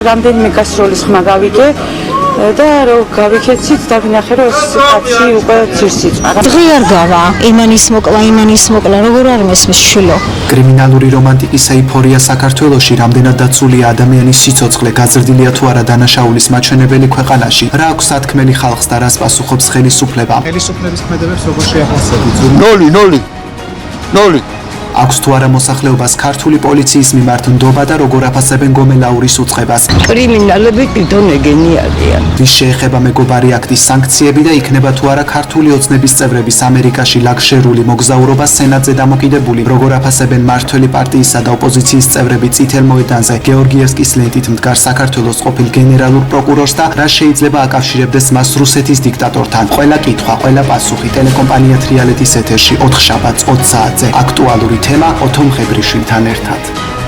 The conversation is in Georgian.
რამდენიმე გასროლის ხმა გავიგე და რომ გავიქეცით და ვინახე რომ კაცი უკვე ძირს იწყარა. დღეარ გავა იმანის მოკლა როგორ არ მესმის ჩილო. კრიმინალური რომანტიკის ეიფორია საქართველოში რამდენად დაცულია ადამიანის სიცოცხლე გაზრდილია თუ არა დანაშაულის მაჩვენებელი ქვეყანაში. რა აქვს სათქმელი ხალხს და რას პასუხობს ხელისუფლება? ხელისუფლების ქმედებებს როგორ შეახასებთ? 0 აქვს თუ არა მოსახლეობას ქართული პოლიციის მიმართ ნდობა და როგორ აფასებენ გომელაურის უწყებას? კრიმინალები თვითონ ეგენი არიან. რის შეეხება მეგობარი აქტის სანქციები და იქნება თუ არა ქართული ოცნების წევრების ამერიკაში ლაგშერული მოგზაურობა სენატზე დამოკიდებული? როგორ აფასებენ მმართველი პარტიისა და ოპოზიციის წევრები წითელ მოედანზე გეორგიევსკის ლენტით მდგარ საქართველოს ყოფილ გენერალურ პროკურორს და რა შეიძლება აკავშირებდეს მას რუსეთის დიქტატორთან? ყველა კითხვა, ყველა პასუხი ტელეკომპანია თრიალეთის ეთერში 4 შაბათს 20 საათზე. აქტუალური თემა ოთო მხებრიშვილთან ერთად.